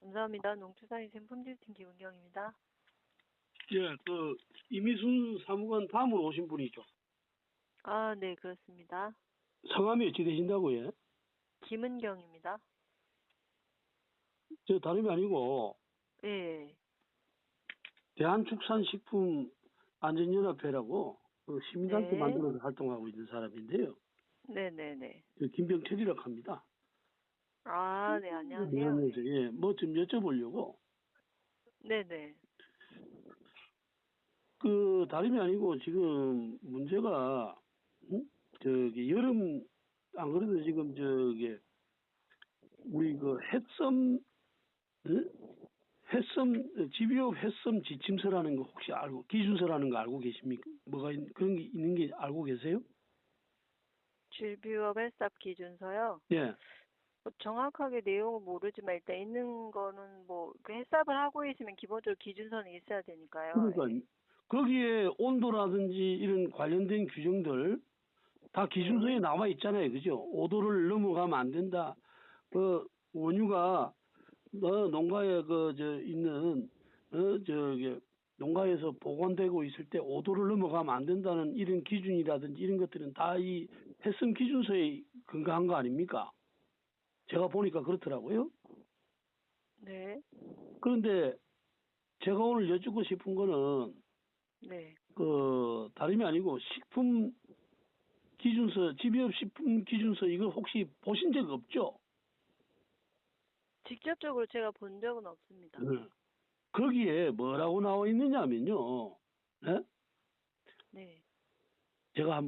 감사합니다. 농축산인생 품질팀 김은경입니다. 예, 이미순 사무관 다음으로 오신 분이죠. 아, 네, 그렇습니다. 성함이 어찌 되신다고요? 김은경입니다. 저 다름이 아니고 예. 대한축산식품안전연합회라고 시민단체 네. 만들어서 활동하고 있는 사람인데요. 네네네. 김병철이라고 합니다. 아, 네, 안녕하세요. 미안해서 예, 뭐 좀 여쭤보려고. 네네. 다름이 아니고 지금 문제가 여름 안 그래도 지금 우리 해섬 집유업 해섬 지침서라는 거 혹시 기준서라는 거 알고 계십니까? 그런 게 있는 게 알고 계세요? 질비업 헬스업 기준서요. 예. 정확하게 내용은 모르지만 일단 있는 거는 그 헬스업을 하고 있으면 기본적으로 기준서는 있어야 되니까요. 그러니까 예. 거기에 온도라든지 이런 관련된 규정들 다 기준서에 나와 있잖아요. 그죠? 5도를 넘어가면 안 된다. 원유가 농가에 있는 농가에서 보관되고 있을 때 5도를 넘어가면 안 된다는 이런 기준이라든지 이런 것들은 다 이 해썹 기준서에 근거한 거 아닙니까? 제가 보니까 그렇더라고요. 네. 그런데 제가 오늘 여쭙고 싶은 거는 네. 다름이 아니고 식품 기준서, 집유업 식품 기준서 이거 혹시 보신 적 없죠? 직접적으로 제가 본 적은 없습니다. 거기에 뭐라고 나와 있느냐면요. 네? 네. 제가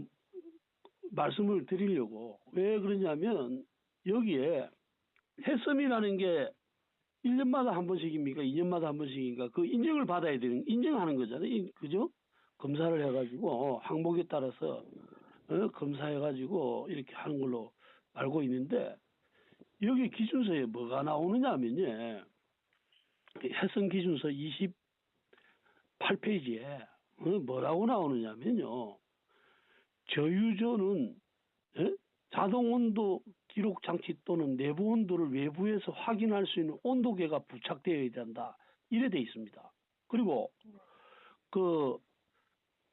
말씀을 드리려고. 왜 그러냐면 여기에 해섬이라는 게 1년마다 한 번씩입니까? 2년마다 한 번씩인가? 그 인정을 받아야 인정하는 거잖아요. 그죠? 검사를 해가지고 항목에 따라서 검사해가지고 이렇게 하는 걸로 알고 있는데 여기 기준서에 뭐가 나오느냐면요. 해썹 기준서 28페이지에 뭐라고 나오느냐면요. 저유조는 자동 온도 기록 장치 또는 내부 온도를 외부에서 확인할 수 있는 온도계가 부착되어야 된다. 이래 돼 있습니다. 그리고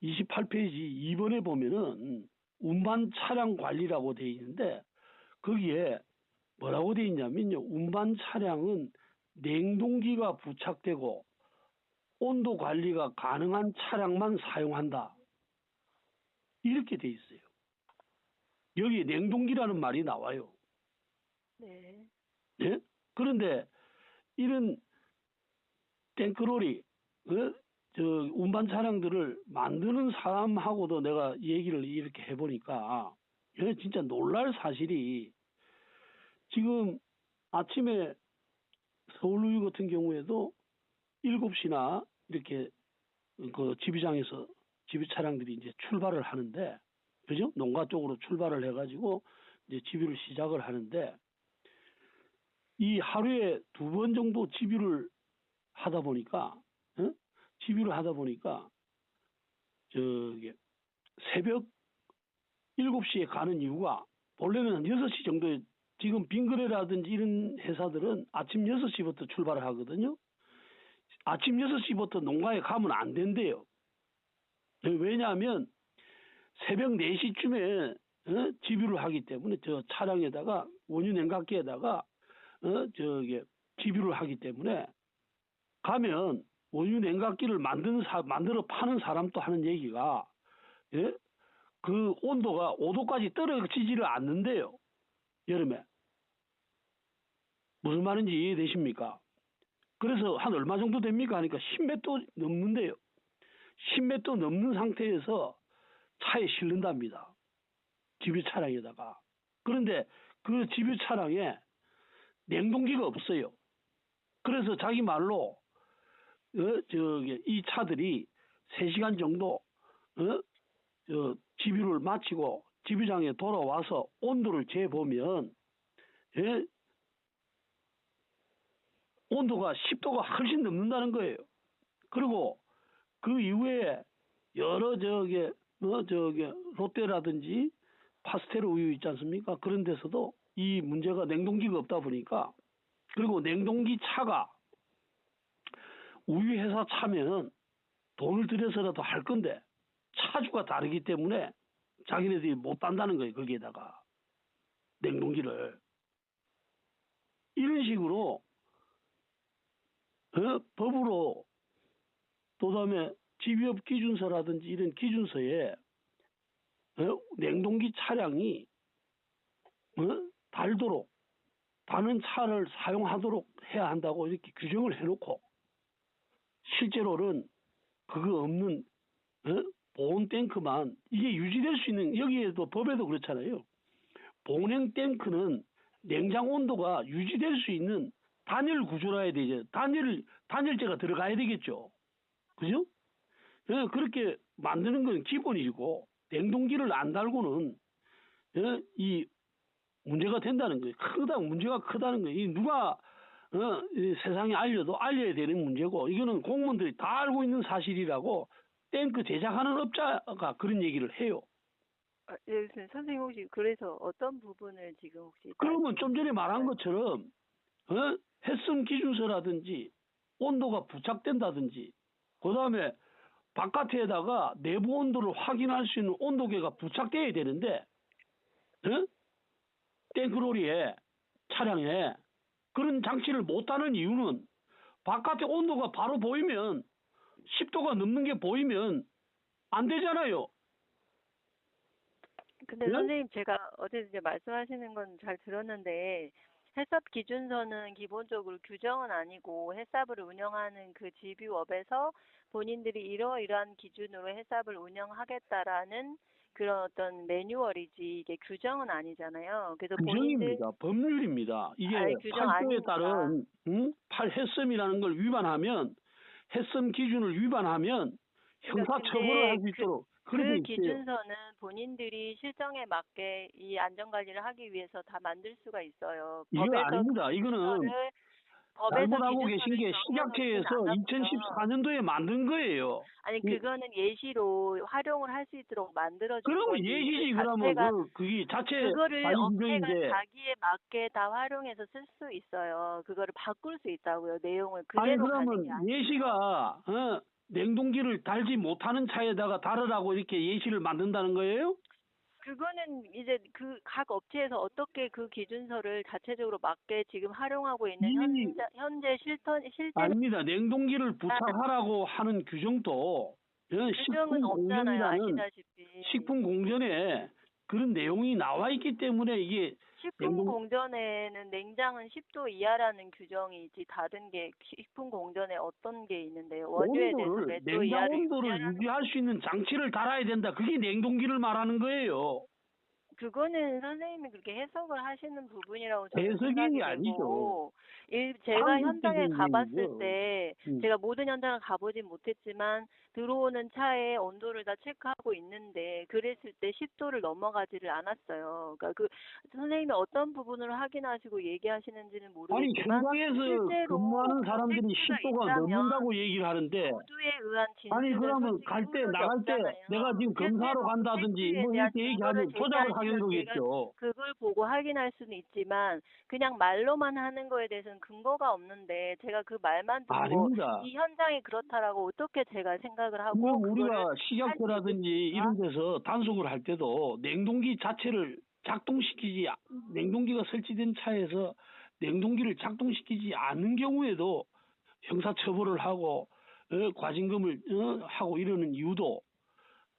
28페이지 2번에 보면은 운반 차량 관리라고 돼 있는데 거기에 뭐라고 돼 있냐면요. 운반 차량은 냉동기가 부착되고 온도 관리가 가능한 차량만 사용한다. 이렇게 돼 있어요. 여기 냉동기라는 말이 나와요. 네. 예? 그런데 이런 탱크로리, 운반 차량들을 만드는 사람하고도 내가 얘기를 이렇게 해보니까 진짜 놀랄 사실이 지금 아침에 서울유유 같은 경우에도 7시나 이렇게 지비장에서 지비 차량들이 이제 출발을 하는데, 그죠? 농가 쪽으로 출발을 해가지고 이제 지비를 시작을 하는데, 이 하루에 2번 정도 지비를 하다 보니까, 새벽 7시에 가는 이유가 원래는 한 6시 정도에 지금 빙그레라든지 이런 회사들은 아침 6시부터 출발을 하거든요. 아침 6시부터 농가에 가면 안 된대요. 왜냐하면 새벽 4시쯤에 지뷰를 하기 때문에 저 차량에다가 원유 냉각기에다가 지뷰를 하기 때문에 가면 원유 냉각기를 만들어 파는 사람도 하는 얘기가 그 온도가 5도까지 떨어지지를 않는데요. 여름에. 무슨 말인지 이해되십니까? 그래서 한 얼마 정도 됩니까? 하니까 10몇 도 넘는데요. 10몇 도 넘는 상태에서 차에 실른답니다. 집유 차량에다가. 그런데 그 집유 차량에 냉동기가 없어요. 그래서 자기 말로 이 차들이 3시간 정도 집유를 마치고 집유장에 돌아와서 온도를 재보면 온도가 10도가 훨씬 넘는다는 거예요. 그리고 그 이후에 여러 롯데라든지 파스텔 우유 있지 않습니까? 그런 데서도 이 문제가 냉동기가 없다 보니까, 그리고 냉동기 차가 우유 회사 차면 돈을 들여서라도 할 건데 차주가 다르기 때문에 자기네들이 못 단다는 거예요. 거기에다가 냉동기를 이런 식으로 법으로 또 다음에 집유업 기준서라든지 이런 기준서에 냉동기 차량이 달도록 다른 차를 사용하도록 해야 한다고 이렇게 규정을 해놓고 실제로는 그거 없는 보온 탱크만 이게 유지될 수 있는 여기에도 법에도 그렇잖아요. 보냉 탱크는 냉장 온도가 유지될 수 있는 단열 구조라야 되죠. 단열재가 들어가야 되겠죠. 그죠? 그렇게 만드는 건 기본이고 냉동기를 안 달고는 이 문제가 된다는 거예요. 문제가 크다는 거예요. 이 누가 이 세상에 알려도 알려야 되는 문제고 이거는 공무원들이 다 알고 있는 사실이라고 탱크 제작하는 업자가 그런 얘기를 해요. 예, 선생님 혹시 그래서 어떤 부분을 지금 혹시 그러면 좀 전에 말한 것처럼 햇섬 기준서라든지 온도가 부착된다든지 그다음에 바깥에다가 내부 온도를 확인할 수 있는 온도계가 부착돼야 되는데 탱크로리에 차량에 그런 장치를 못하는 이유는 바깥에 온도가 바로 보이면 10도가 넘는 게 보이면 안 되잖아요. 근데 선생님 제가 어제 이제 말씀하시는 건 잘 들었는데 햇삽 기준서는 기본적으로 규정은 아니고 햇삽을 운영하는 그 집유업에서 본인들이 이러이러한 기준으로 햇삽을 운영하겠다라는 그런 어떤 매뉴얼이지 이게 규정은 아니잖아요. 그래서 본인들 규정입니다. 법률입니다. 이게 규정 8조에 아닙니까? 따른 8햇섬이라는 걸 위반하면 햇섬 기준을 위반하면 형사처벌을 할 수 있도록 그렇게 그 있어요. 기준서는 본인들이 실정에 맞게 이 안전관리를 하기 위해서 다 만들 수가 있어요. 이거 아닙니다. 이거는 잘못하고 계신 게 식약처에서 2014년도에 만든 거예요. 아니 그거는 예시로 활용을 할 수 있도록 만들어진 그러면 거지. 예시지. 그 그러면 자체가 그게 자체 그거를 관리 업체가 규정인데. 자기에 맞게 다 활용해서 쓸 수 있어요. 그거를 바꿀 수 있다고요. 내용을 아니 그대로 가는 그러면 게 아니에요. 예시가 냉동기를 달지 못하는 차에다가 달으라고 이렇게 예시를 만든다는 거예요? 그거는 이제 그 각 업체에서 어떻게 그 기준서를 자체적으로 맞게 지금 활용하고 있는 현재 실제 아닙니다. 냉동기를 부착하라고 하는 규정도 규정은 없잖아요. 아시다시피. 식품공전에 그런 내용이 나와 있기 때문에 이게 식품공전에는 냉장은 10도 이하라는 규정이 있지 다른 게 식품공전에 어떤 게 있는데요. 원유에 대해서 몇 도 냉장 이하를 온도를 유지할 수 있는 장치를 달아야 된다. 그게 냉동기를 말하는 거예요. 그거는 선생님이 그렇게 해석을 하시는 부분이라고 저는 해석이 생각이 아니죠. 되고 제가 현장에 가봤을 얘기죠. 때 제가 모든 현장을 가보진 못했지만 들어오는 차의 온도를 다 체크하고 있는데 그랬을 때 10도를 넘어가지를 않았어요. 그러니까 그 선생님이 어떤 부분을 확인하시고 얘기하시는지는 아니 모르겠지만 현장에서 근무하는 사람들이 10도가 넘는다고 얘기를 하는데 모두에 의한 아니 진술은 그러면 갈 때 나갈 때 내가 지금 검사하러 간다든지 뭐 이렇게 얘기하면 조작을 하는 거겠죠. 그걸 보고 확인할 수는 있지만 그냥 말로만 하는 거에 대해서는 근거가 없는데 제가 그 말만 듣고 아닙니다. 이 현장이 그렇다라고 어떻게 제가 생각을 하고 우리가 식약처라든지 이런 데서 단속을 할 때도 냉동기 자체를 냉동기가 설치된 차에서 냉동기를 작동시키지 않는 경우에도 형사처벌을 하고 과징금을 하고 이러는 이유도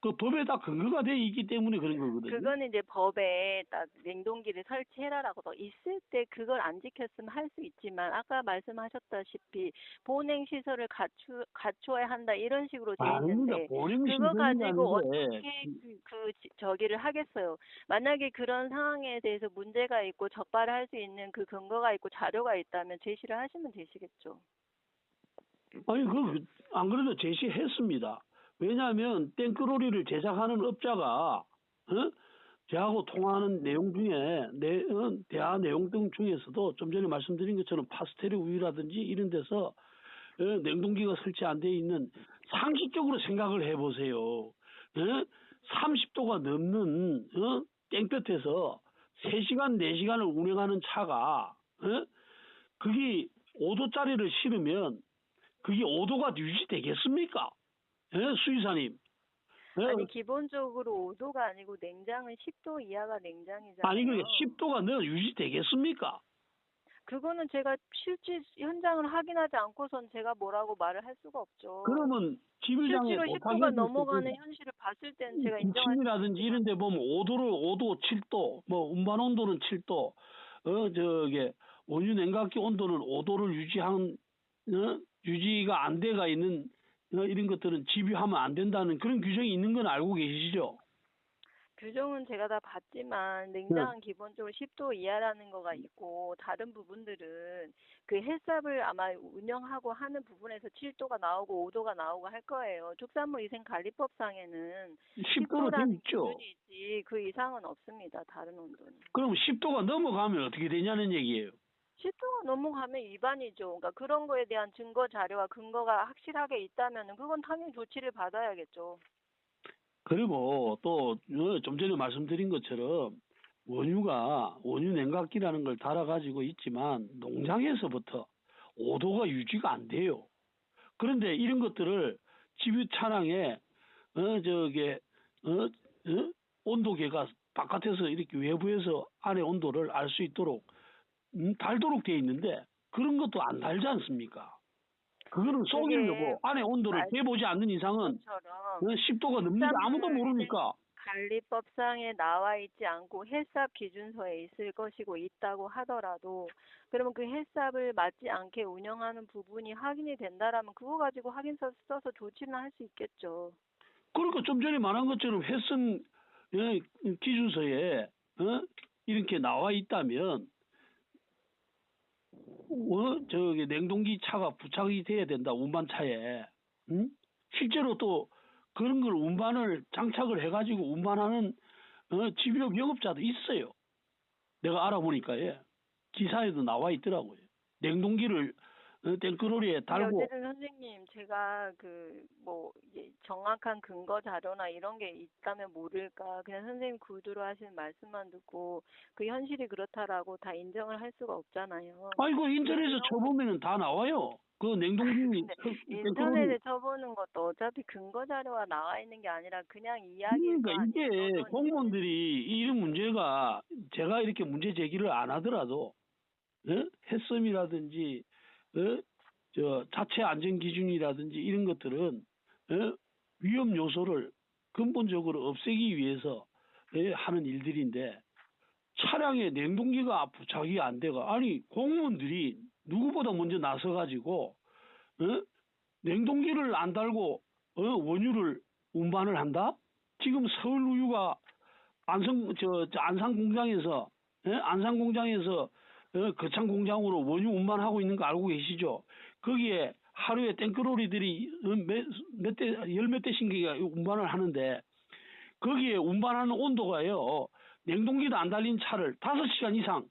그 법에 다 근거가 돼 있기 때문에 그런 거거든요. 그거는 이제 법에 딱 냉동기를 설치해라라고 더 있을 때 그걸 안 지켰으면 할 수 있지만 아까 말씀하셨다시피 보냉 시설을 갖추어야 한다 이런 식으로 돼 있는데 그거 가지고 어떻게 저기를 하겠어요. 만약에 그런 상황에 대해서 문제가 있고 적발할 수 있는 그 근거가 있고 자료가 있다면 제시를 하시면 되시겠죠. 아니 안 그래도 제시했습니다. 왜냐하면 탱크로리를 제작하는 업자가 저하고 통화하는 내용 중에 대화 내용 등 중에서도 좀 전에 말씀드린 것처럼 파스텔의 우유라든지 이런 데서 냉동기가 설치 안 돼 있는 상식적으로 생각을 해보세요. 30도가 넘는 땡볕에서 3시간, 4시간을 운행하는 차가 그게 5도짜리를 실으면 그게 5도가 유지되겠습니까? 예, 수의사님. 예? 아니 기본적으로 5도가 아니고 냉장은 10도 이하가 냉장이잖아요. 아니, 그게 10도가 늘 유지되겠습니까? 그거는 제가 실제 현장을 확인하지 않고선 제가 뭐라고 말을 할 수가 없죠. 그러면 지휘장에 실제로 10도가 넘어가는 현실을 봤을 때는 제가 인정할 수 기침이라든지 이런 데 보면 5도, 7도, 뭐 운반 온도는 7도, 저게 원유 냉각기 온도는 5도를 유지가 안 돼가 있는 이런 것들은 집유하면 안 된다는 그런 규정이 있는 건 알고 계시죠? 규정은 제가 다 봤지만 네. 냉장은 기본적으로 10도 이하라는 거가 있고 다른 부분들은 그 헬삽을 아마 운영하고 하는 부분에서 7도가 나오고 5도가 나오고 할 거예요. 축산물위생관리법상에는 10도로 돼 10도라는 있죠. 기준이 있지 그 이상은 없습니다. 다른 온도는. 그럼 10도가 넘어가면 어떻게 되냐는 얘기예요. 10도가 넘어가면 위반이죠. 그러니까 그런 거에 대한 증거 자료와 근거가 확실하게 있다면 그건 당연히 조치를 받아야겠죠. 그리고 또 좀 전에 말씀드린 것처럼 원유 냉각기라는 걸 달아가지고 있지만 농장에서부터 5도가 유지가 안 돼요. 그런데 이런 것들을 집유 차량에 온도계가 바깥에서 이렇게 외부에서 안에 온도를 알 수 있도록 달도록 돼 있는데 그런 것도 안 달지 않습니까? 그거는 속이려고 안에 온도를 재보지 않는 이상은 것처럼 10도가 넘는지 아무도 모르니까. 관리법상에 나와 있지 않고 헬삽 기준서에 있을 것이고 있다고 하더라도 그러면 그 헬삽을 맞지 않게 운영하는 부분이 확인이 된다라면 그거 가지고 확인서 써서 조치는 할 수 있겠죠. 그러니까 좀 전에 말한 것처럼 헬슨 기준서에 이렇게 나와 있다면 저기 냉동기 차가 부착이 돼야 된다 운반차에. 실제로 또 그런 걸 운반을 장착을 해가지고 운반하는 집유업 영업자도 있어요. 내가 알아보니까 예. 기사에도 나와 있더라고요. 냉동기를 땡크로리에 달고. 어쨌든 선생님 제가 그 뭐 정확한 근거 자료나 이런 게 있다면 모를까 그냥 선생님 구두로 하시는 말씀만 듣고 그 현실이 그렇다라고 다 인정을 할 수가 없잖아요. 아이고 인터넷에 쳐보면은 다 나와요. 그 냉동기 인터넷에 쳐보는 것도 어차피 근거 자료가 나와 있는 게 아니라 그냥 이야기일 거 그러니까 이게 아니에요. 공무원들이 이런 문제가 제가 이렇게 문제 제기를 안 하더라도 햇섬이라든지 저 자체 안전 기준이라든지 이런 것들은 위험 요소를 근본적으로 없애기 위해서 하는 일들인데 차량에 냉동기가 부착이 안 돼가 아니 공무원들이 누구보다 먼저 나서 가지고 냉동기를 안 달고 원유를 운반을 한다? 지금 서울우유가 안산 공장에서 안산 공장에서 거창 공장으로 원유 운반하고 있는 거 알고 계시죠? 거기에 하루에 탱크로리들이 열 몇 대씩 운반을 하는데 거기에 운반하는 온도가요. 냉동기도 안 달린 차를 5시간 이상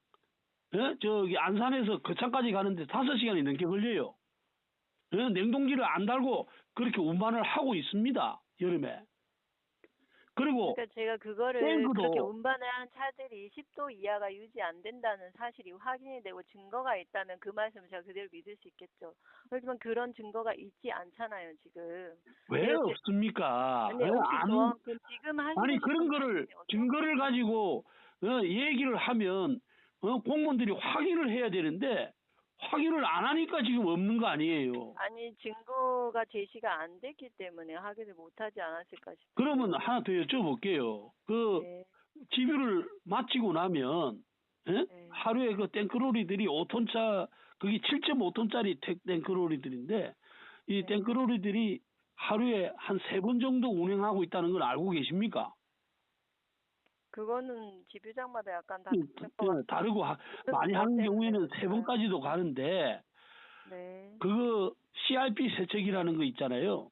저기 안산에서 거창까지 가는데 5시간이 넘게 걸려요. 냉동기를 안 달고 그렇게 운반을 하고 있습니다. 여름에. 그리고 그러니까 제가 그거를 그렇게 운반을 하는 차들이 10도 이하가 유지 안 된다는 사실이 확인이 되고 증거가 있다면 그 말씀을 제가 그대로 믿을 수 있겠죠. 하지만 그런 증거가 있지 않잖아요, 지금. 왜 없습니까? 아니, 혹시 지금 하시는 아니 그런 거를 증거를 가지고 얘기를 하면 공무원들이 확인을 해야 되는데 확인을 안 하니까 지금 없는 거 아니에요. 아니 증거가 제시가 안 됐기 때문에 확인을 못하지 않았을까 싶어요. 그러면 하나 더 여쭤볼게요. 집유를 마치고 나면 하루에 그 탱크로리들이 5톤차 그게 7.5톤짜리 탱크로리들인데 이 탱크로리들이 하루에 한 3번 정도 운행하고 있다는 걸 알고 계십니까? 그거는 집유장마다 약간 다르고 많이 하는 경우에는 3번까지도 가는데 그거 CRP 세척이라는 거 있잖아요.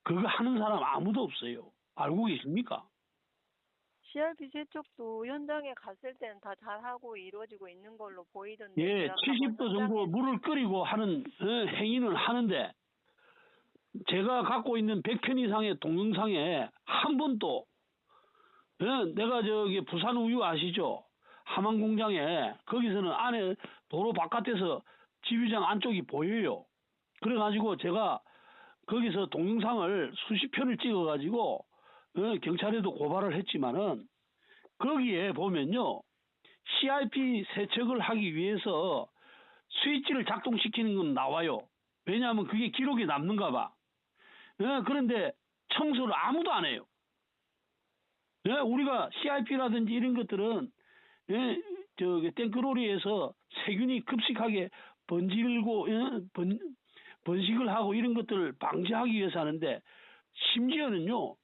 그거 하는 사람 아무도 없어요. 알고 계십니까? CRP 세척도 현장에 갔을 때는 다 잘하고 이루어지고 있는 걸로 보이던데. 예, 70도 정도 물을 끓이고 하는 행위는 하는데 제가 갖고 있는 100편 이상의 동영상에 한 번도 내가 저기 부산 우유 아시죠? 함안 공장에 거기서는 안에 도로 바깥에서 집유장 안쪽이 보여요. 그래가지고 제가 거기서 동영상을 수십 편을 찍어가지고 경찰에도 고발을 했지만은 거기에 보면요. CIP 세척을 하기 위해서 스위치를 작동시키는 건 나와요. 왜냐하면 그게 기록에 남는가 봐. 그런데 청소를 아무도 안 해요. 우리가 CIP라든지 이런 것들은 탱크로리에서 세균이 급식하게 번식을 하고 이런 것들을 방지하기 위해서 하는데 심지어는요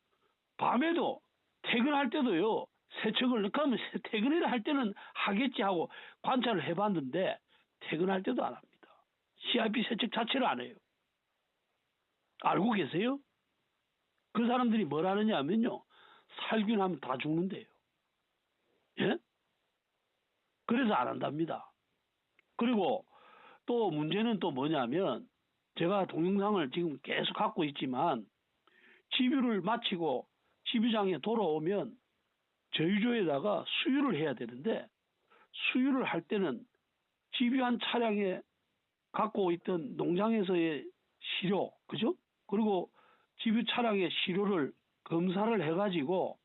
밤에도 퇴근할 때도요 세척을 그러면 퇴근을 할 때는 하겠지 하고 관찰을 해봤는데 퇴근할 때도 안 합니다. CIP 세척 자체를 안 해요. 알고 계세요? 그 사람들이 뭘 하느냐 하면요 살균 하면 다 죽는데요. 예? 그래서 안 한답니다. 그리고 또 문제는 또 뭐냐면 제가 동영상을 지금 계속 갖고 있지만 집유를 마치고 집유장에 돌아오면 저유조에다가 수유를 해야 되는데 수유를 할 때는 집유한 차량에 갖고 있던 농장에서의 시료, 그죠? 그리고 집유 차량의 시료를 검사를 해가지고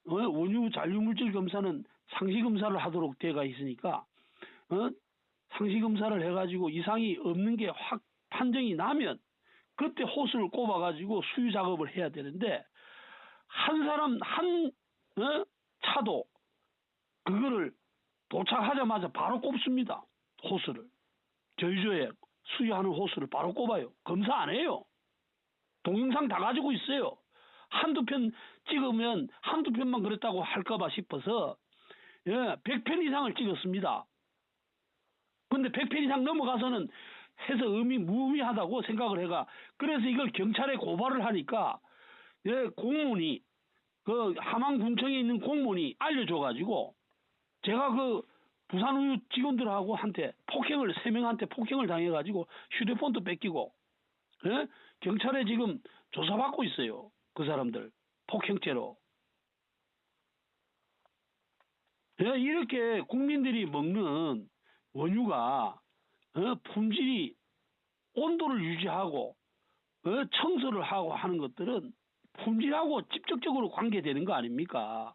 원유 잔류물질 검사는 상시 검사를 하도록 되어 있으니까 상시 검사를 해가지고 이상이 없는 게 확 판정이 나면 그때 호스를 꼽아가지고 수유 작업을 해야 되는데 한 사람 한 차도 그거를 도착하자마자 바로 꼽습니다. 호스를. 저유조에 수유하는 호스를 바로 꼽아요. 검사 안 해요. 동영상 다 가지고 있어요. 한두 편 찍으면 한두 편만 그랬다고 할까봐 싶어서 100편 이상을 찍었습니다. 근데 100편 이상 넘어가서는 해서 무의미하다고 생각을 해가 그래서 이걸 경찰에 고발을 하니까 공무원이 그 함안군청에 있는 공무원이 알려줘가지고 제가 그 부산우유 직원들하고 한테 폭행을 3명한테 폭행을 당해가지고 휴대폰도 뺏기고 경찰에 지금 조사받고 있어요. 그 사람들 폭행죄로. 이렇게 국민들이 먹는 원유가 품질이 온도를 유지하고 청소를 하고 하는 것들은 품질하고 직접적으로 관계되는 거 아닙니까?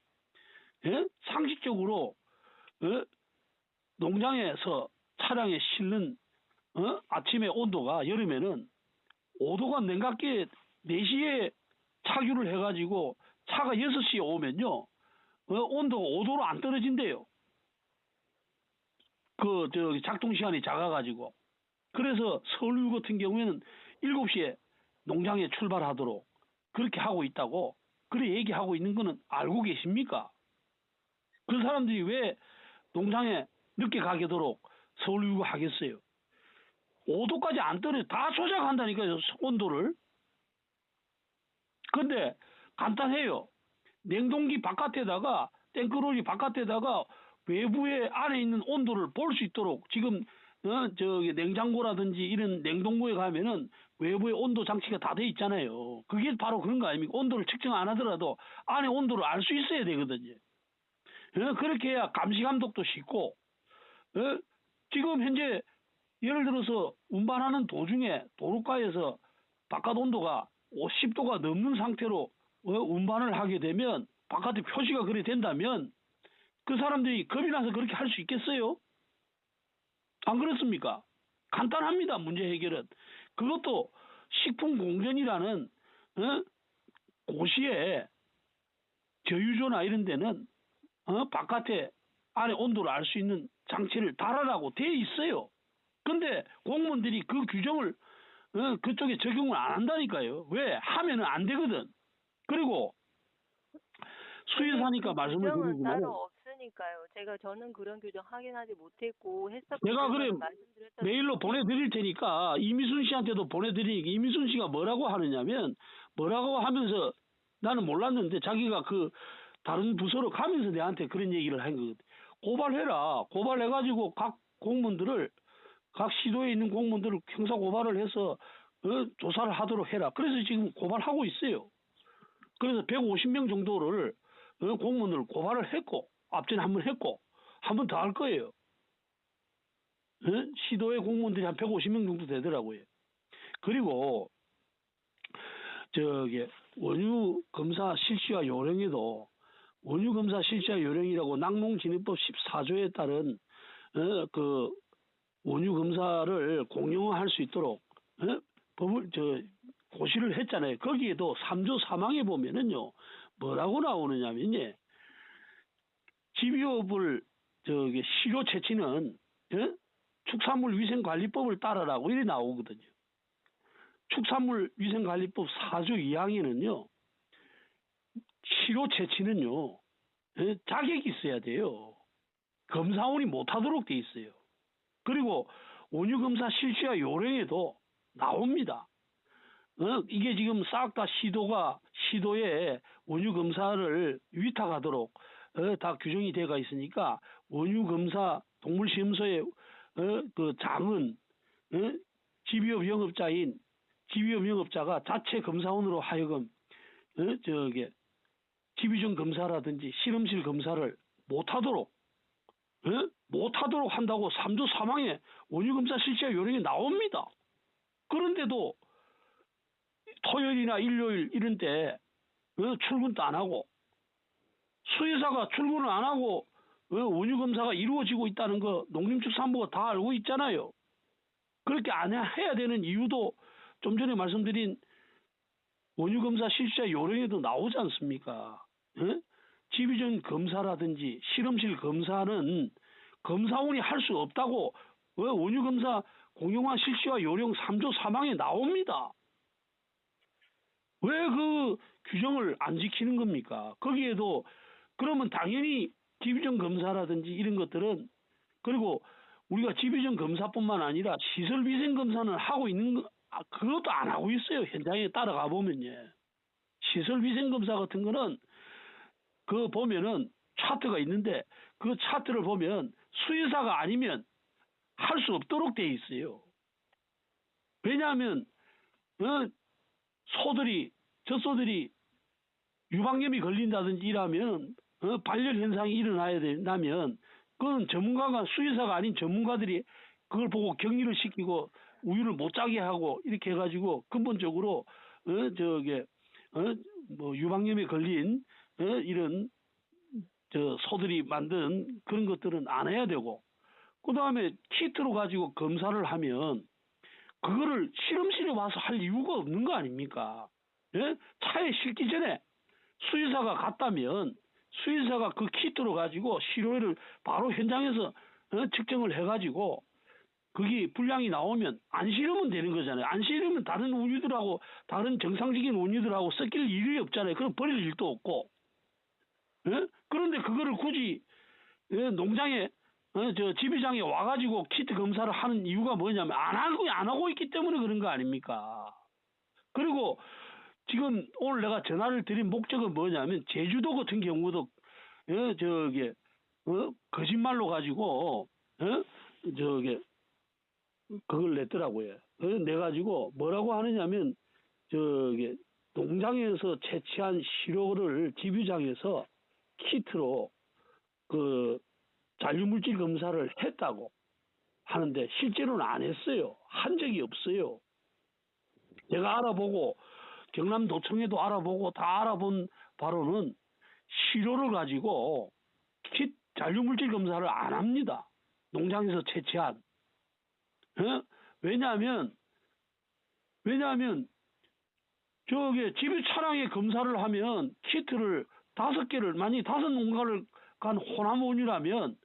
상식적으로 농장에서 차량에 실는 아침에 온도가 여름에는 5도가 냉각기에 4시에 착유를 해가지고 차가 6시에 오면요 온도가 5도로 안 떨어진대요. 작동 시간이 작아가지고. 그래서 서울유 같은 경우에는 7시에 농장에 출발하도록 그렇게 하고 있다고 그래 얘기하고 있는 거는 알고 계십니까? 그 사람들이 왜 농장에 늦게 가게도록 서울유가 하겠어요? 5도까지 안 떨어져 다 조작한다니까요 온도를. 근데 간단해요. 냉동기 바깥에다가 탱크로리 바깥에다가 외부에 안에 있는 온도를 볼 수 있도록 지금 냉장고라든지 이런 냉동고에 가면은 외부에 온도 장치가 다 돼 있잖아요. 그게 바로 그런 거 아닙니까? 온도를 측정 안 하더라도 안에 온도를 알 수 있어야 되거든요. 그렇게 해야 감시 감독도 쉽고 지금 현재 예를 들어서 운반하는 도중에 도로가에서 바깥 온도가 50도가 넘는 상태로 운반을 하게 되면 바깥에 표시가 그래 된다면 그 사람들이 겁이 나서 그렇게 할 수 있겠어요? 안 그렇습니까? 간단합니다. 문제 해결은. 그것도 식품공전이라는 고시에 저유조나 이런 데는 바깥에 안에 온도를 알 수 있는 장치를 달아라고 돼 있어요. 근데 공무원들이 그 규정을 그쪽에 적용을 안 한다니까요. 왜? 하면은 안 되거든. 그리고 수의사니까 말씀을 규정은 드리지만 따로 없으니까요. 저는 그런 규정 확인하지 못했고 제가 그래 말씀드렸던 메일로 보내드릴 테니까 이미순 씨한테도 보내드리니까 이미순 씨가 뭐라고 하느냐면 뭐라고 하면서 나는 몰랐는데 자기가 그 다른 부서로 가면서 내한테 그런 얘기를 한 거거든. 고발해라. 고발해가지고 각 공무원들을 각 시도에 있는 공무원들을 형사 고발을 해서 조사를 하도록 해라. 그래서 지금 고발하고 있어요. 그래서 150명 정도를 공무원을 고발을 했고 앞전에 한 번 했고 한 번 더 할 거예요. 시도의 공무원들이 한 150명 정도 되더라고요. 그리고 저기 원유 검사 실시와 요령에도 원유 검사 실시와 요령이라고 낙농진입법 14조에 따른 그 원유 검사를 공용화할 수 있도록 법을 고시를 했잖아요. 거기에도 3조 3항에 보면은요 뭐라고 나오느냐면요 집유업을 시료 채취는 축산물위생관리법을 따르라고 이래 나오거든요. 축산물위생관리법 4조 2항에는요 시료 채취는요 자격이 있어야 돼요. 검사원이 못하도록 돼 있어요. 그리고 원유검사 실시와 요령에도 나옵니다. 이게 지금 싹 다 시도에 원유검사를 위탁하도록 다 규정이 되어 있으니까 원유검사 동물시험소의 그 장은 집유업 영업자가 자체 검사원으로 하여금 집유전 검사라든지 실험실 검사를 못하도록 한다고 3조 3항에 원유검사 실시와 요령이 나옵니다. 그런데도 토요일이나 일요일 이런 때 출근도 안 하고 수의사가 출근을 안 하고 원유검사가 이루어지고 있다는 거 농림축산부가 다 알고 있잖아요. 그렇게 안 해야 되는 이유도 좀 전에 말씀드린 원유검사 실시와 요령에도 나오지 않습니까? 집유전 검사라든지 실험실 검사는 검사원이 할 수 없다고 원유검사 공용화 실시와 요령 3조 3항에 나옵니다. 왜 그 규정을 안 지키는 겁니까? 거기에도 그러면 당연히 집유전 검사라든지 이런 것들은 그리고 우리가 집유전 검사뿐만 아니라 시설위생 검사는 하고 있는 그것도 안 하고 있어요. 현장에 따라가 보면요. 시설위생 검사 같은 거는 그 보면은 차트가 있는데 그 차트를 보면 수의사가 아니면 할 수 없도록 돼 있어요. 왜냐하면 젖소들이 유방염이 걸린다든지 이러면 발열 현상이 일어나야 된다면 그건 전문가가 수의사가 아닌 전문가들이 그걸 보고 격리를 시키고 우유를 못 짜게 하고 이렇게 해가지고 근본적으로 뭐 유방염에 걸린 이런 소들이 만든 그런 것들은 안 해야 되고 그 다음에 키트로 가지고 검사를 하면 그거를 실험실에 와서 할 이유가 없는 거 아닙니까? 예? 차에 싣기 전에 수의사가 갔다면 수의사가 그 키트로 가지고 시료를 바로 현장에서 측정을 해가지고 그게 분량이 나오면 안 실으면 되는 거잖아요. 안 실으면 다른 우유들하고 다른 정상적인 우유들하고 섞일 일이 없잖아요. 그럼 버릴 일도 없고. 예? 그런데 그거를 굳이 농장에 집유장에 와가지고 키트 검사를 하는 이유가 뭐냐면 안 하고 있기 때문에 그런 거 아닙니까? 그리고 지금 오늘 내가 전화를 드린 목적은 뭐냐면 제주도 같은 경우도 거짓말로 가지고 그걸 냈더라고요. 내 가지고 뭐라고 하느냐면 농장에서 채취한 시료를 집유장에서 키트로 잔류물질 검사를 했다고 하는데 실제로는 안 했어요. 한 적이 없어요. 내가 알아보고 경남도청에도 알아보고 다 알아본 바로는 시료를 가지고 잔류물질 검사를 안 합니다. 농장에서 채취한. 왜냐하면 집유 차량에 검사를 하면 키트를 5개를 만약에 5농가를 간 혼합 원유라면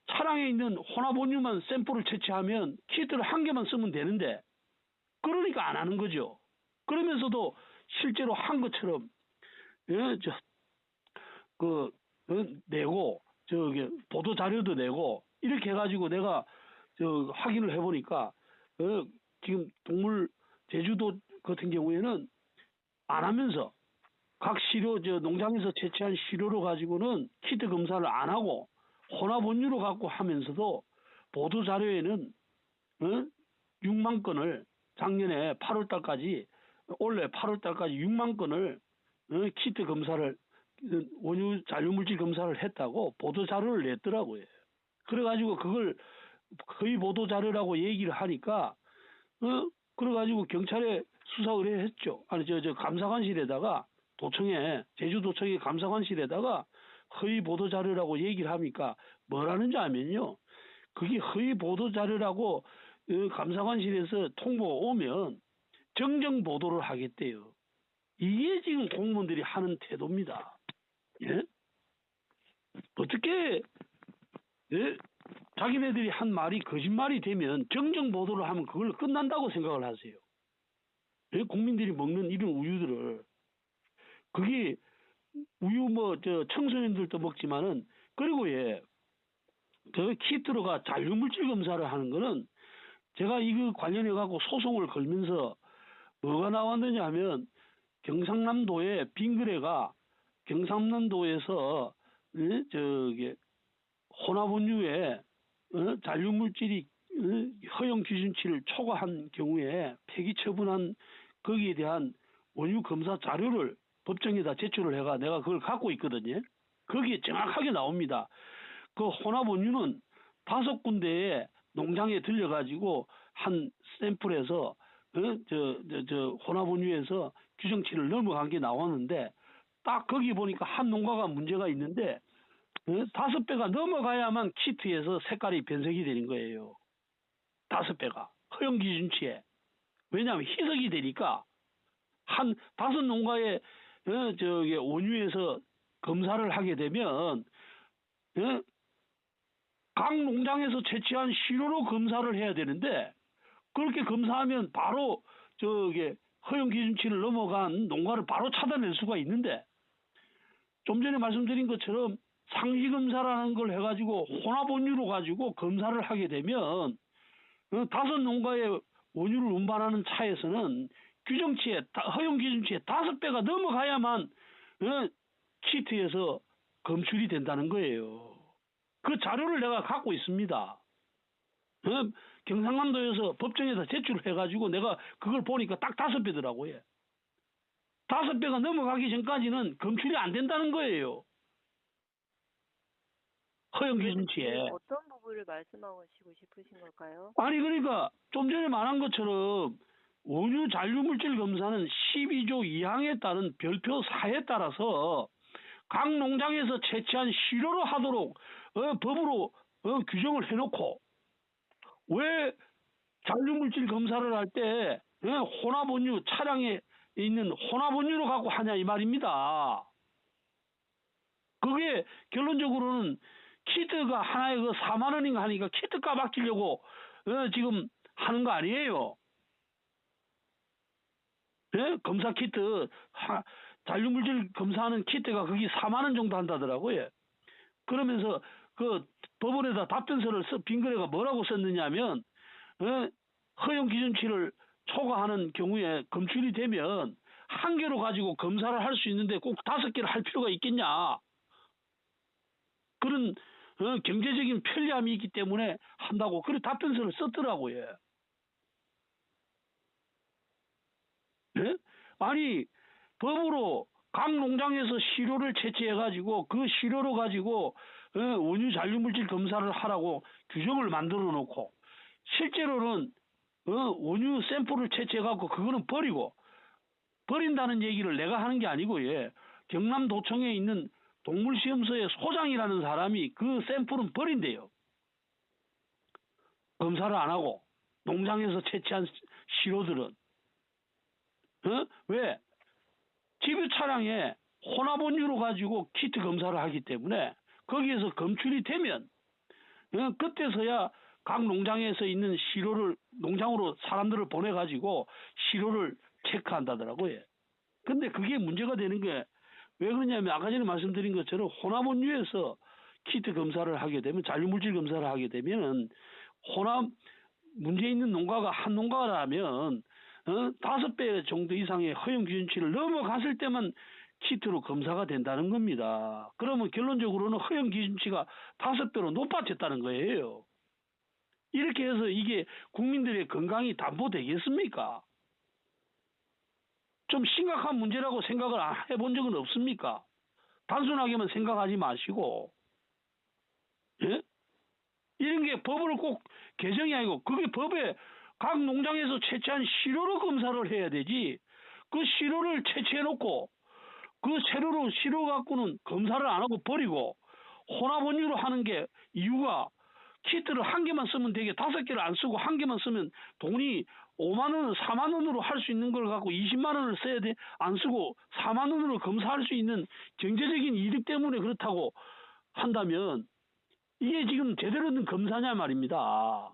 차량에 있는 혼합 원유만 샘플을 채취하면 키트를 1개만 쓰면 되는데 그러니까 안 하는 거죠. 그러면서도 실제로 한 것처럼 내고 보도 자료도 내고 이렇게 해가지고 내가 확인을 해보니까 지금 제주도 같은 경우에는 안 하면서 각 시료 농장에서 채취한 시료로 가지고는 키트 검사를 안 하고 혼합 원유로 갖고 하면서도 보도 자료에는 6만 건을 작년에 8월달까지 올해 8월달까지 6만 건을 키트 검사를 원유 잔류물질 검사를 했다고 보도 자료를 냈더라고요. 그래가지고 그걸 거의 보도 자료라고 얘기를 하니까 그래가지고 경찰에 수사 의뢰했죠. 아니, 저 감사관실에다가 제주도청의 감사관실에다가 허위 보도 자료라고 얘기를 하니까 뭐라는지 아면요. 그게 허위 보도 자료라고 감사관실에서 통보 오면 정정 보도를 하겠대요. 이게 지금 공무원들이 하는 태도입니다. 예? 어떻게 예? 자기네들이 한 말이 거짓말이 되면 정정 보도를 하면 그걸 끝난다고 생각을 하세요. 예? 국민들이 먹는 이런 우유들을 그게 우유 청소년들도 먹지만은 그리고 저 키트로가 잔류물질 검사를 하는 거는 제가 이거 관련해 갖고 소송을 걸면서 뭐가 나왔느냐 하면 경상남도의 빙그레가 경상남도에서 혼합원유에 잔류물질이 허용 기준치를 초과한 경우에 폐기 처분한 거기에 대한 원유 검사 자료를 법정에다 제출을 해가 내가 그걸 갖고 있거든요. 거기에 정확하게 나옵니다. 그 혼합원유는 5군데의 농장에 들려가지고 한 샘플에서 혼합원유에서 규정치를 넘어간 게 나왔는데 딱 거기 보니까 한 농가가 문제가 있는데 5배가 넘어가야만 키트에서 색깔이 변색이 되는 거예요. 5배가 허용 기준치에. 왜냐하면 희석이 되니까 한 5농가의 원유에서 검사를 하게 되면 각 농장에서 채취한 시료로 검사를 해야 되는데 그렇게 검사하면 바로 허용 기준치를 넘어간 농가를 바로 찾아낼 수가 있는데 좀 전에 말씀드린 것처럼 상시 검사라는 걸 해가지고 혼합원유로 가지고 검사를 하게 되면 5농가의 원유를 운반하는 차에서는 규정치에 허용 기준치에 5배가 넘어가야만 키트에서 검출이 된다는 거예요. 그 자료를 내가 갖고 있습니다. 경상남도에서 법정에서 제출을 해가지고 내가 그걸 보니까 딱 5배더라고요. 5배가 넘어가기 전까지는 검출이 안 된다는 거예요. 허용 기준치에. 어떤 부분을 말씀하시고 싶으신 걸까요? 아니 그러니까 좀 전에 말한 것처럼 원유 잔류물질 검사는 12조 2항에 따른 별표 4에 따라서 각 농장에서 채취한 시료로 하도록 법으로 규정을 해놓고 왜 잔류물질 검사를 할 때 혼합원유 차량에 있는 혼합원유로 갖고 하냐 이 말입니다. 그게 결론적으로는 키트가 하나에 4만 원인가 하니까 키트값 아끼려고 지금 하는 거 아니에요. 검사 키트 잔류물질 검사하는 키트가 거기 4만 원 정도 한다더라고요. 그러면서 그 법원에다 답변서를 빙그레가 뭐라고 썼느냐면 허용 기준치를 초과하는 경우에 검출이 되면 한 개로 가지고 검사를 할 수 있는데 꼭 5개를 할 필요가 있겠냐. 그런 경제적인 편리함이 있기 때문에 한다고 그런 답변서를 썼더라고요. 예? 아니 법으로 각 농장에서 시료를 채취해가지고 그 시료로 가지고 원유 잔류물질 검사를 하라고 규정을 만들어 놓고 실제로는 원유 샘플을 채취해갖고 그거는 버린다는 얘기를 내가 하는 게 아니고 경남도청에 있는 동물시험소의 소장이라는 사람이 그 샘플은 버린대요. 검사를 안 하고 농장에서 채취한 시료들은 왜? 집유 차량에 혼합원유로 가지고 키트 검사를 하기 때문에 거기에서 검출이 되면 그때서야 각 농장에서 있는 시료를 농장으로 사람들을 보내가지고 시료를 체크한다더라고요. 근데 그게 문제가 되는 게 왜 그러냐면 아까 전에 말씀드린 것처럼 혼합원유에서 키트 검사를 하게 되면 잔류물질 검사를 하게 되면 혼합 문제 있는 농가가 한 농가라면 5배 정도 이상의 허용 기준치를 넘어갔을 때만 키트로 검사가 된다는 겁니다. 그러면 결론적으로는 허용 기준치가 5배로 높아졌다는 거예요. 이렇게 해서 이게 국민들의 건강이 담보되겠습니까? 좀 심각한 문제라고 생각을 해본 적은 없습니까? 단순하게만 생각하지 마시고 이런 게 법을 꼭 개정이 아니고 그게 법에 각 농장에서 채취한 시료로 검사를 해야 되지. 그 시료를 채취해놓고 그 재료로 시료 갖고는 검사를 안 하고 버리고 혼합 원유로 하는 게 이유가 키트를 한 개만 쓰면 되게 5개를 안 쓰고 한 개만 쓰면 돈이 5만 원, 4만 원으로 할 수 있는 걸 갖고 20만 원을 써야 돼. 안 쓰고 4만 원으로 검사할 수 있는 경제적인 이득 때문에 그렇다고 한다면 이게 지금 제대로 된 검사냐 말입니다.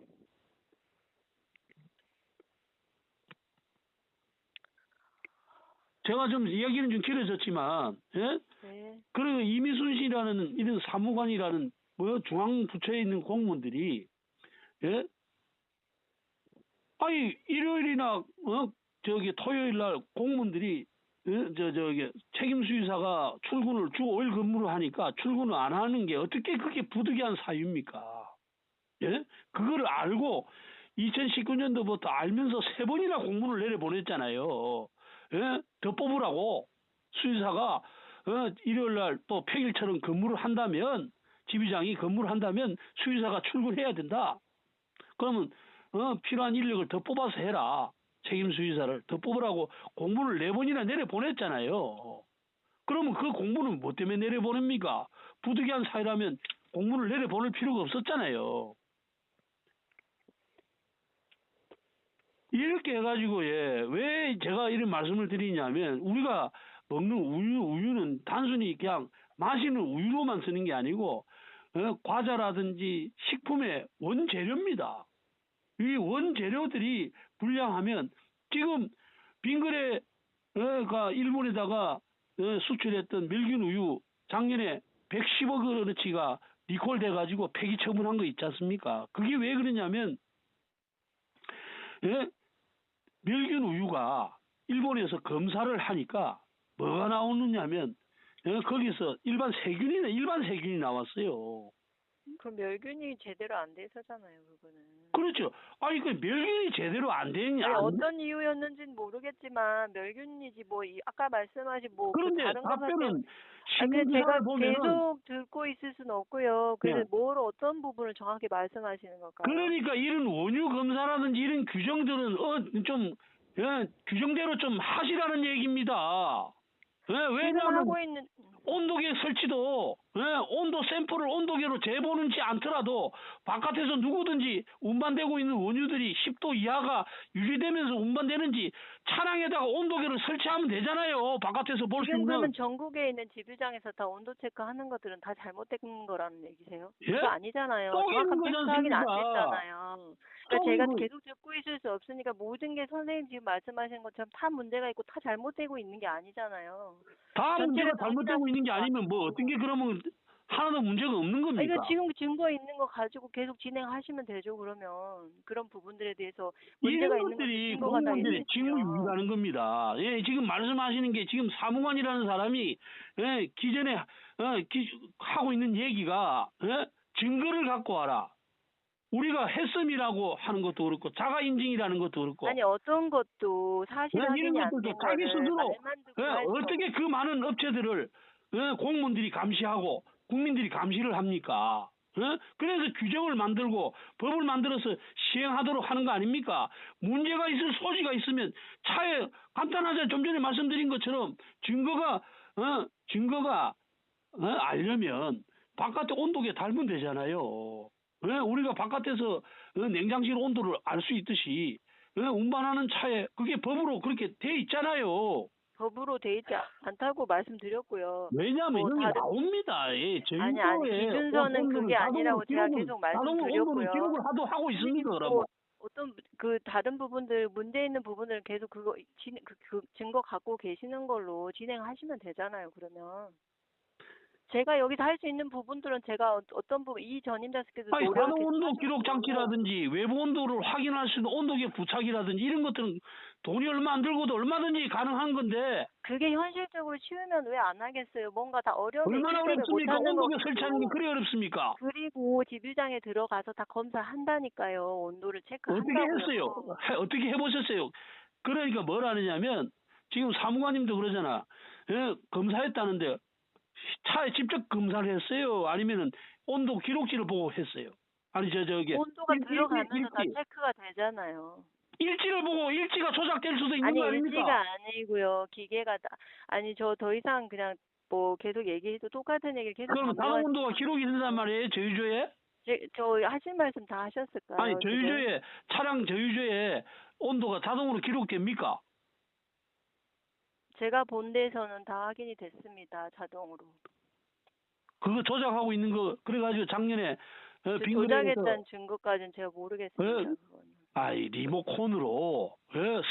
제가 좀 이야기는 좀 길어졌지만, 예? 네. 그리고 이미순 씨라는 이런 사무관이라는 뭐 중앙부처에 있는 공무원들이, 예? 아니, 일요일이나, 토요일 날 공무원들이, 책임 수의사가 출근을 주 5일 근무를 하니까 출근을 안 하는 게 어떻게 그렇게 부득이한 사유입니까? 예? 그거를 알고 2019년도부터 알면서 3번이나 공문을 내려보냈잖아요. 예? 더 뽑으라고 수의사가 일요일 날 또 평일처럼 근무를 한다면 지휘장이 근무를 한다면 수의사가 출근해야 된다. 그러면 필요한 인력을 더 뽑아서 해라. 책임 수의사를 더 뽑으라고 공문을 4번이나 내려보냈잖아요. 그러면 그 공문은 뭐 때문에 내려보냅니까? 부득이한 사유라면 공문을 내려보낼 필요가 없었잖아요. 이렇게 해가지고, 예, 왜 제가 이런 말씀을 드리냐면, 우리가 먹는 우유는 단순히 그냥 마시는 우유로만 쓰는 게 아니고, 과자라든지 식품의 원재료입니다. 이 원재료들이 불량하면, 지금 빙그레가 일본에다가 수출했던 멸균 우유, 작년에 110억 원어치가 리콜 돼가지고 폐기 처분한 거 있지 않습니까? 그게 왜 그러냐면, 예? 멸균 우유가 일본에서 검사를 하니까 뭐가 나오느냐면 거기서 일반 세균이 나왔어요. 그럼 멸균이 제대로 안 돼서잖아요, 그거는. 그렇죠. 아니 그 멸균이 제대로 안 되냐? 아니 어떤 이유였는지는 모르겠지만 멸균이지 뭐 아까 말씀하신 뭐 그 그런데 다른 검사 때문에 답변은 근데 신문 제가 기사를 보면은 계속 듣고 있을 수는 없고요. 예. 그래서 뭘 어떤 부분을 정확히 말씀하시는 걸까요? 그러니까 이런 원유 검사라든지 이런 규정들은 좀 규정대로 좀 하시라는 얘기입니다. 지금 왜냐하면 하고 있는 온도계 설치도 온도 샘플을 온도계로 재보는지 않더라도 바깥에서 누구든지 운반되고 있는 원유들이 10도 이하가 유지되면서 운반되는지 차량에다가 온도계를 설치하면 되잖아요. 바깥에서 볼 수 지금 있는. 그러면 전국에 있는 지부장에서 다 온도 체크하는 것들은 다 잘못된 거라는 얘기세요? 예? 그거 아니잖아요. 또 정확한 있는 거지 팩트 확인 안 않습니까? 됐잖아요. 또 그러니까 제가 있는 계속 듣고 있을 수 없으니까 모든 게 선생님 지금 말씀하신 것처럼 다 문제가 있고 다 잘못되고 있는 게 아니잖아요. 다 문제가 전체를 잘못되고 있는 게 아니면 뭐 어떤 게 그러면 하나도 문제가 없는 겁니까? 이거 지금 증거 있는 거 가지고 계속 진행하시면 되죠. 그러면 그런 부분들에 대해서 문제가 이런 있는 것들이 것도 증거가 다 공무원들의 직무 있으시면 유기라는 겁니다. 예, 지금 말씀하시는 게 지금 사무관이라는 사람이 기존에 하고 있는 얘기가 증거를 갖고 와라. 우리가 했음이라고 하는 것도 그렇고 자가 인증이라는 것도 그렇고 아니 어떤 것도 사실 이런 확인이 안 것들도 된 자기 거를 스스로 말만 듣고 할 수 어떻게 그 많은 업체들을 공무원들이 감시하고 국민들이 감시를 합니까? 그래서 규정을 만들고 법을 만들어서 시행하도록 하는 거 아닙니까? 문제가 있을 소지가 있으면 차에 간단하게 좀 전에 말씀드린 것처럼 증거가 알려면 바깥에 온도계 달면 되잖아요. 우리가 바깥에서 냉장실 온도를 알 수 있듯이 운반하는 차에 그게 법으로 그렇게 돼 있잖아요. 법으로 돼 있지 않다고 말씀드렸고요. 왜냐하면 뭐 여기 다른 나옵니다. 예, 아니 제주도에 기준서는 그게 아니라고 제가 계속 온도를 말씀드렸고요. 기록을 하고 있습니다. 뭐 그러면. 어떤 그 다른 부분들 문제 있는 부분을 계속 그거 그 증거 갖고 계시는 걸로 진행하시면 되잖아요. 그러면 제가 여기서 할 수 있는 부분들은 제가 어떤 부분 이 전임자께서 아니, 노력을 자동 계속 온도 하시는 기록 거고 장치라든지 외부 온도를 확인할 수 있는 온도계 부착이라든지 이런 것들은 돈이 얼마 안 들고도 얼마든지 가능한 건데 그게 현실적으로 쉬우면 왜 안 하겠어요? 뭔가 다 어려움이 있기 얼마나 때문에 어렵습니까? 못하는 온도계 거고 설치하는 게 그리 어렵습니까? 그리고 지뷰장에 들어가서 다 검사한다니까요. 온도를 어떻게 체크한다고요. 했어요? 어떻게 해보셨어요? 그러니까 뭘 하느냐면 지금 사무관님도 그러잖아. 검사했다는데 차에 직접 검사를 했어요? 아니면은 온도 기록지를 보고 했어요? 아니 저기 온도가 들어가면서 다 체크가 되잖아요. 일지를 보고 일지가 조작될 수도 있는 아니, 거 일지가 아닙니까? 아니고요. 기계가 아니, 저 더 이상 그냥 뭐 계속 얘기해도 똑같은 얘기를 계속 그러면 자동 온도가 반복하시면 기록이 된단 말이에요, 저유조에? 저 하신 말씀 다 아니, 하셨을까요, 지금? 저유조에, 차량 저유조에 온도가 자동으로 기록됩니까? 제가 본 데서는 다 확인이 됐습니다. 자동으로. 그거 조작하고 있는 거, 그래가지고 작년에, 빙그레에서, 조작했다는 증거까지는 제가 모르겠습니다. 그거는. 아이, 리모컨으로,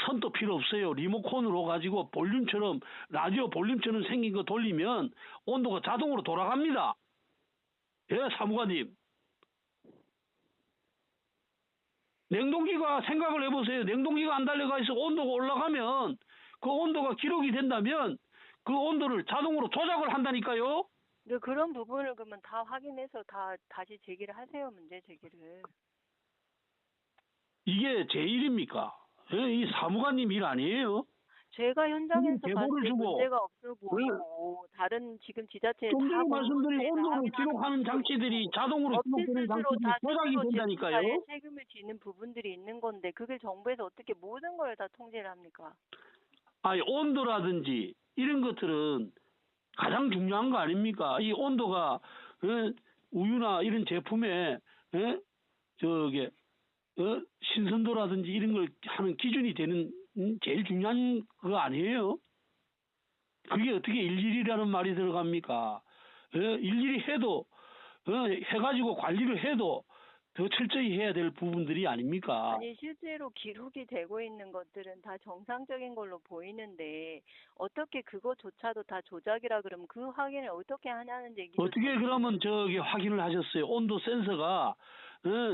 선도 필요 없어요. 리모컨으로 가지고 볼륨처럼, 라디오 볼륨처럼 생긴 거 돌리면 온도가 자동으로 돌아갑니다. 예, 사무관님. 냉동기가 생각을 해보세요. 냉동기가 안 달려가 있어 온도가 올라가면 그 온도가 기록이 된다면 그 온도를 자동으로 조작을 한다니까요. 근데 그런 부분을 그러면 다 확인해서 다시 제기를 하세요. 문제 제기를. 이게 제 일입니까? 이 사무관님 일 아니에요? 제가 현장에서 봤을 제보를 때 주고, 문제가 없어 보이고 다른 지금 지자체에 좀 다 전에 말씀드린 공무원들이 다 온도를 확인하는 기록하는 부분도 장치들이 있고 자동으로 업체 기록되는 스스로 장치들이 다 조작이 스스로 된다니까요. 제품사에 책임을 지는 부분들이 있는 건데 그게 정부에서 어떻게 모든 걸 다 통제를 합니까? 아니, 온도라든지 이런 것들은 가장 중요한 거 아닙니까? 이 온도가 우유나 이런 제품에 저게 신선도라든지 이런 걸 하는 기준이 되는 제일 중요한 거 아니에요? 그게 어떻게 일일이라는 말이 들어갑니까? 일일이 해도 해가지고 관리를 해도 더 철저히 해야 될 부분들이 아닙니까? 아니, 실제로 기록이 되고 있는 것들은 다 정상적인 걸로 보이는데, 어떻게 그거조차도 다 조작이라 그러면 그 확인을 어떻게 하냐는 얘기죠. 어떻게 그러면 저기 확인을 하셨어요? 온도 센서가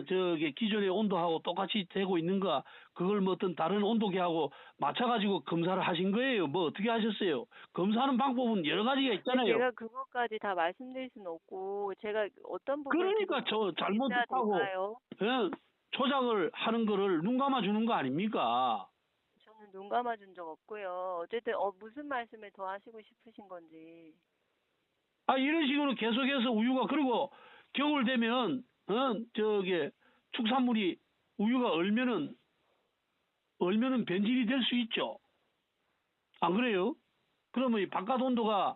저기 기존의 온도하고 똑같이 되고 있는가? 그걸 뭐 어떤 다른 온도계하고 맞춰가지고 검사를 하신 거예요? 뭐 어떻게 하셨어요? 검사하는 방법은 여러 가지가 근데 있잖아요. 제가 그것까지 다 말씀드릴 수는 없고, 제가 어떤 부분을 그러니까 저 있어야 잘못하고 될까요? 조작을 하는 거를 눈 감아 주는 거 아닙니까? 저는 눈 감아준 적 없고요. 어쨌든 무슨 말씀을 더 하시고 싶으신 건지. 아, 이런 식으로 계속해서 우유가, 그리고 겨울 되면 저기 축산물이 우유가 얼면은 변질이 될 수 있죠. 안 그래요? 그러면 이 바깥 온도가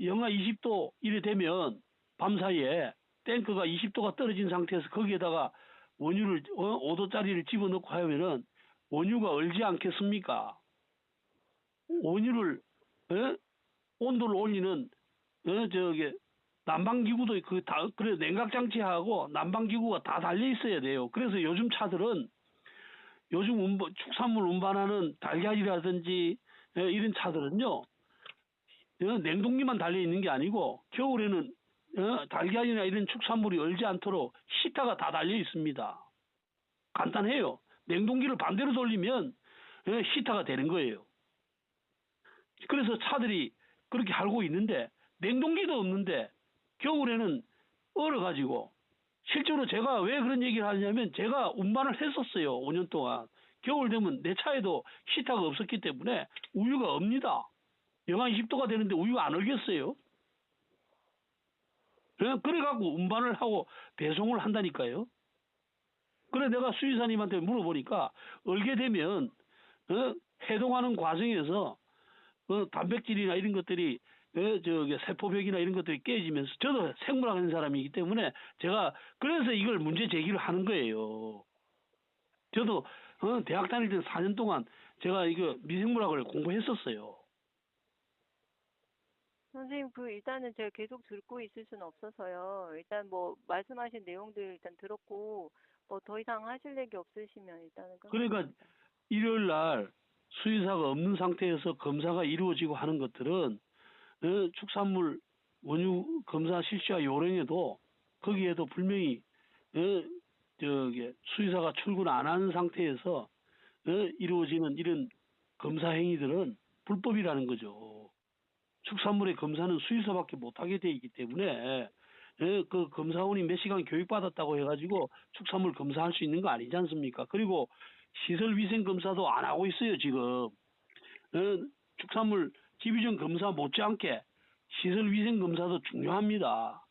영하 20도 이래 되면 밤 사이에 탱크가 20도가 떨어진 상태에서 거기에다가 원유를 5도짜리를 집어넣고 하면은 원유가 얼지 않겠습니까? 원유를 온도를 올리는 저기 난방기구도 그래 냉각장치하고 난방기구가 다 달려 있어야 돼요. 그래서 요즘 차들은 요즘 축산물 운반하는 달걀이라든지 이런 차들은요 냉동기만 달려 있는 게 아니고 겨울에는 달걀이나 이런 축산물이 얼지 않도록 히터가 다 달려 있습니다. 간단해요. 냉동기를 반대로 돌리면 히터가 되는 거예요. 그래서 차들이 그렇게 알고 있는데 냉동기도 없는데 겨울에는 얼어가지고 실제로 제가 왜 그런 얘기를 하냐면 제가 운반을 했었어요. 5년 동안. 겨울 되면 내 차에도 히터가 없었기 때문에 우유가 없니다. 영하 20도가 되는데 우유가 안 얼겠어요. 그래갖고 운반을 하고 배송을 한다니까요. 그래 내가 수의사님한테 물어보니까 얼게 되면 해동하는 과정에서 단백질이나 이런 것들이 저기 세포벽이나 이런 것들이 깨지면서 저도 생물학 하는 사람이기 때문에 제가 그래서 이걸 문제 제기를 하는 거예요. 저도 대학 다닐 때 4년 동안 제가 이거 미생물학을 공부했었어요. 선생님, 일단은 제가 계속 듣고 있을 수는 없어서요. 일단 뭐, 말씀하신 내용들 일단 들었고, 뭐, 더 이상 하실 얘기 없으시면 일단은 그러니까 끊겠습니다. 일요일 날 수의사가 없는 상태에서 검사가 이루어지고 하는 것들은 축산물 원유 검사 실시와 요령에도 거기에도 분명히 저기 수의사가 출근 안 하는 상태에서 이루어지는 이런 검사 행위들은 불법이라는 거죠. 축산물의 검사는 수의사밖에 못하게 돼 있기 때문에 그 검사원이 몇 시간 교육받았다고 해가지고 축산물 검사할 수 있는 거 아니지 않습니까? 그리고 시설위생 검사도 안 하고 있어요 지금. 축산물 기비전 검사 못지않게 시설위생 검사도 중요합니다.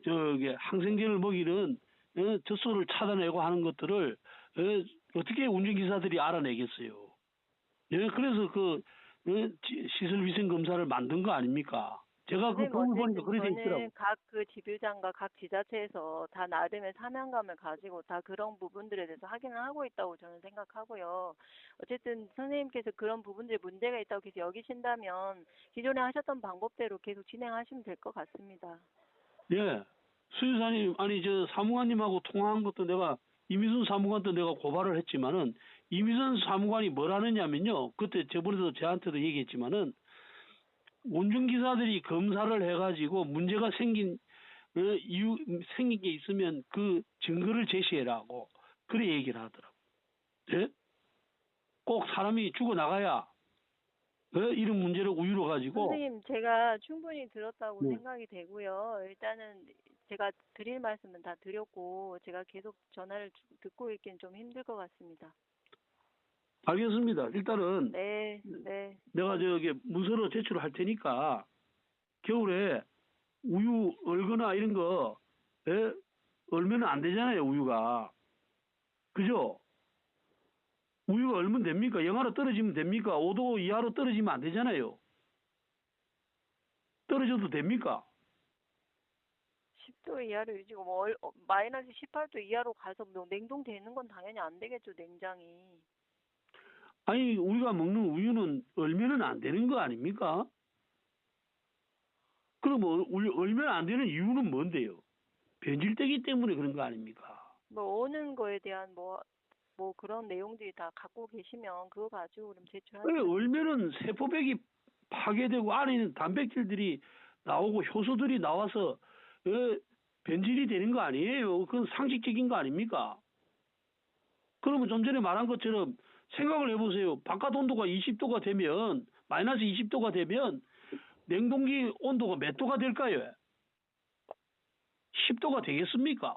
저기 항생제를 먹이는 젖소를 찾아내고 하는 것들을 어떻게 운전기사들이 알아내겠어요? 예, 그래서 시설위생 검사를 만든 거 아닙니까? 제가 그 선생님 법을 보니까 어쨌든 그래 돼 저는 있더라고. 각 그 지부장과 각 지자체에서 다 나름의 사명감을 가지고 다 그런 부분들에 대해서 확인을 하고 있다고 저는 생각하고요. 어쨌든 선생님께서 그런 부분들에 문제가 있다고 계속 여기신다면 기존에 하셨던 방법대로 계속 진행하시면 될 것 같습니다. 예, 수의사님, 아니 저 사무관님하고 통화한 것도 내가 이미순 사무관도 내가 고발을 했지만은 이미순 사무관이 뭐라느냐면요. 그때 저번에도 저한테도 얘기했지만은 운전기사들이 검사를 해가지고 문제가 생긴 게 있으면 그 증거를 제시해라고 그래 얘기를 하더라고. 예? 꼭 사람이 죽어나가야 이런 문제를 우유로 가지고. 선생님, 제가 충분히 들었다고 네. 생각이 되고요. 일단은 제가 드릴 말씀은 다 드렸고, 제가 계속 전화를 듣고 있기는 좀 힘들 것 같습니다. 알겠습니다. 일단은 네, 네. 내가 저기 문서로 제출을 할 테니까 겨울에 우유 얼거나 이런 거 얼면 안 되잖아요. 우유가. 그죠? 우유가 얼면 됩니까? 영하로 떨어지면 됩니까? 5도 이하로 떨어지면 안 되잖아요. 떨어져도 됩니까? 10도 이하로 유지고, 마이너스 18도 이하로 가서 뭐 냉동되는 건 당연히 안 되겠죠, 냉장이. 아니 우리가 먹는 우유는 얼면은 안 되는 거 아닙니까? 그럼 얼면 안 되는 이유는 뭔데요? 변질되기 때문에 그런 거 아닙니까? 뭐, 오는 거에 대한 뭐 그런 내용들이 다 갖고 계시면 그거 가지고 그럼 왜 제출하시면 됩니다. 얼면은 세포백이 파괴되고 안에 있는 단백질들이 나오고 효소들이 나와서 변질이 되는 거 아니에요? 그건 상식적인 거 아닙니까? 그러면 좀 전에 말한 것처럼 생각을 해보세요. 바깥 온도가 20도가 되면 마이너스 20도가 되면 냉동기 온도가 몇 도가 될까요? 10도가 되겠습니까?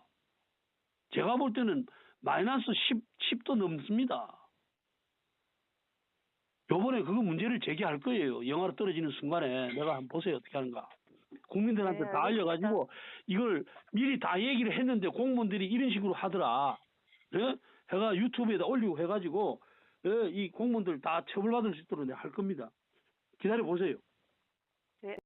제가 볼 때는 마이너스 10도 넘습니다. 요번에 그거 문제를 제기할 거예요. 영하로 떨어지는 순간에 내가 한번 보세요. 어떻게 하는가. 국민들한테 네, 다 알겠습니다. 알려가지고 이걸 미리 다 얘기를 했는데 공무원들이 이런 식으로 하더라. 예? 해가 유튜브에다 올리고 해가지고 이 공무원들 다 처벌받을 수 있도록 내가 할 겁니다. 기다려 보세요. 네.